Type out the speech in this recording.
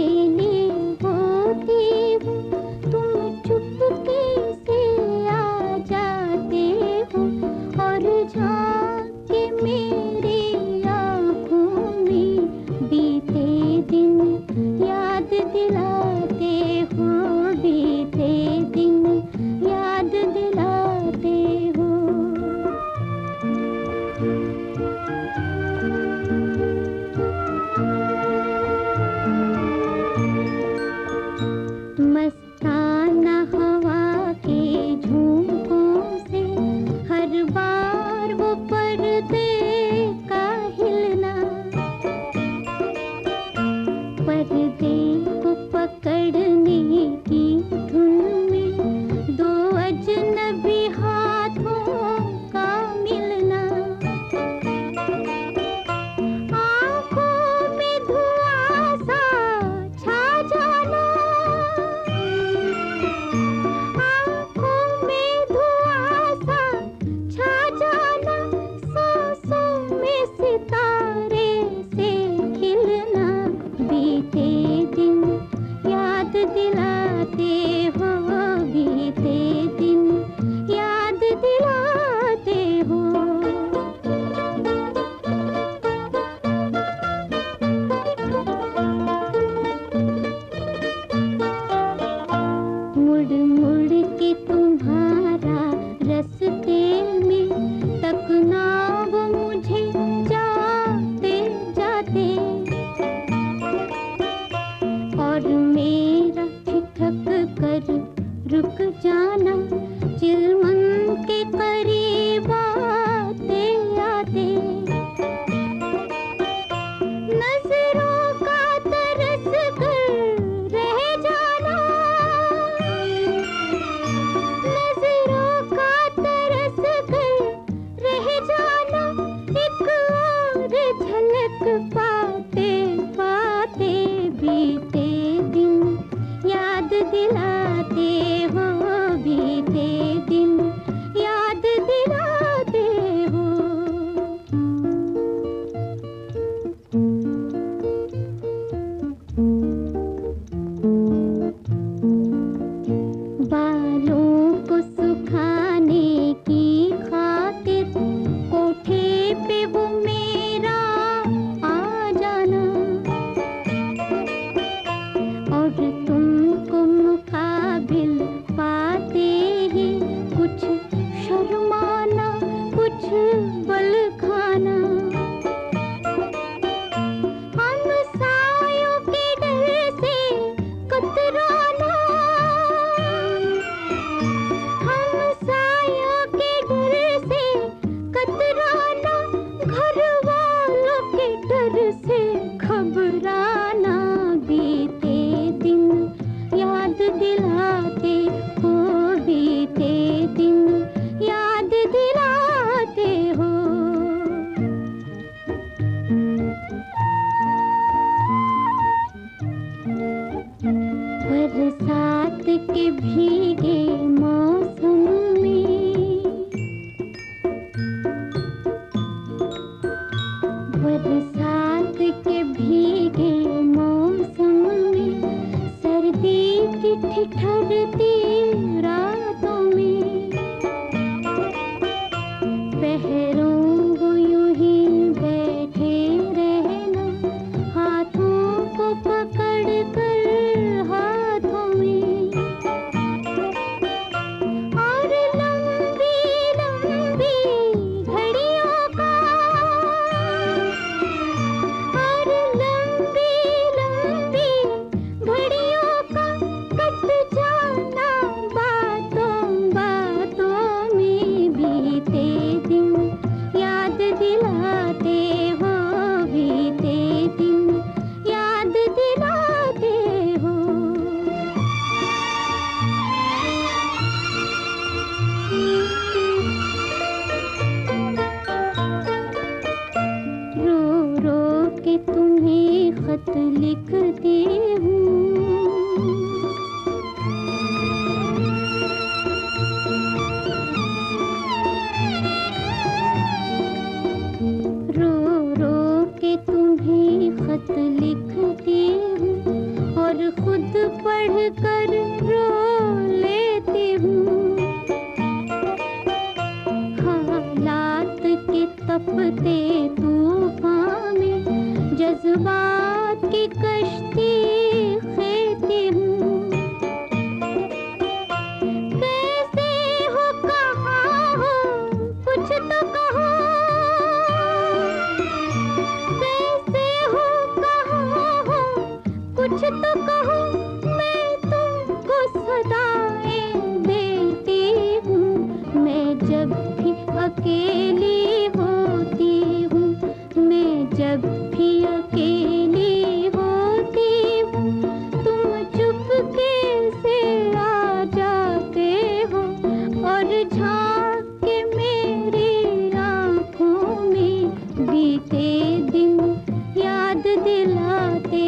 अकेले होती हूँ, तुम चुपके से आ जाते हो और झांके मेरी आँखों में बीते दिन याद दिलाते हो, बीते दिन याद दिलाते हो। मस्ताना हवा के झोंकों से हर बार वो पर्दे का हिलना, पर्दे को पकड़ने की धुन में दो अजनबी हाथों का मिलना, आँखों में धुआं सा छा जाना, आँखों में धुआं सा छा जाना, सांसों में सितारे से खिलना, बीते दिन याद दिलाते हो, बीते दिन याद दिलाते हो। मुड़ मुड़ के तुम्हारा रास्ते में तकना वो मुझे जाते जाते, और मेरा ठिठक कर रुक जाना चिलमन के करीब आते आते, नजरों का तरस कर रह जाना, नजरों का तरस कर रह जाना, एक और झलक पाते पाते बीते दिन याद दिलाते हो, बीते दिन याद दिलाते हो। बालों को सुखाने की खातिर कोठे पे वो मेरा आ जाना, और तुमको मुकाबिल पाते ही कुछ शर्माना, कुछ बल खाना, हम सायों के डर से कतराना, हम सायों के डर से कतराना, घर वालों के डर से घबराना, बीते दिन याद दिलाते हो, बीते दिन याद दिलाते हो। बरसात के भीगे मौसम में, बरसात के भीगे मौसम में, सर्दी की ठिठुरती रातों में, पहरों को यूं ही बैठे रहना, हाथों को पकड़ कर हाथों में, और लंबी लंबी घड़ियों का, और लंबी लंबी घड़ियों का कट जाना बातों बातों में, बीते दिन याद दिलाते हो, बीते दिन याद दिलाते हो। रो रो के तुम्हें खत लिखती हूँ, रो रो के तुम्हें खत लिखती हूँ, पढ़ कर रो लेती हूँ। हालात के तपते तूफान में जज्बात की कश्ती खेती हूँ। कैसे हो, कहाँ हो, कुछ तो कहो। कैसे हो, कहाँ हो, कुछ तो कहो। मैं तुमको सदाएं देती हूँ। मैं जब भी अकेली होती हूँ, मैं जब भी अकेली होती हूँ, तुम चुपके से आ जाते हो और झांक के मेरी आँखों में बीते दिन याद दिलाते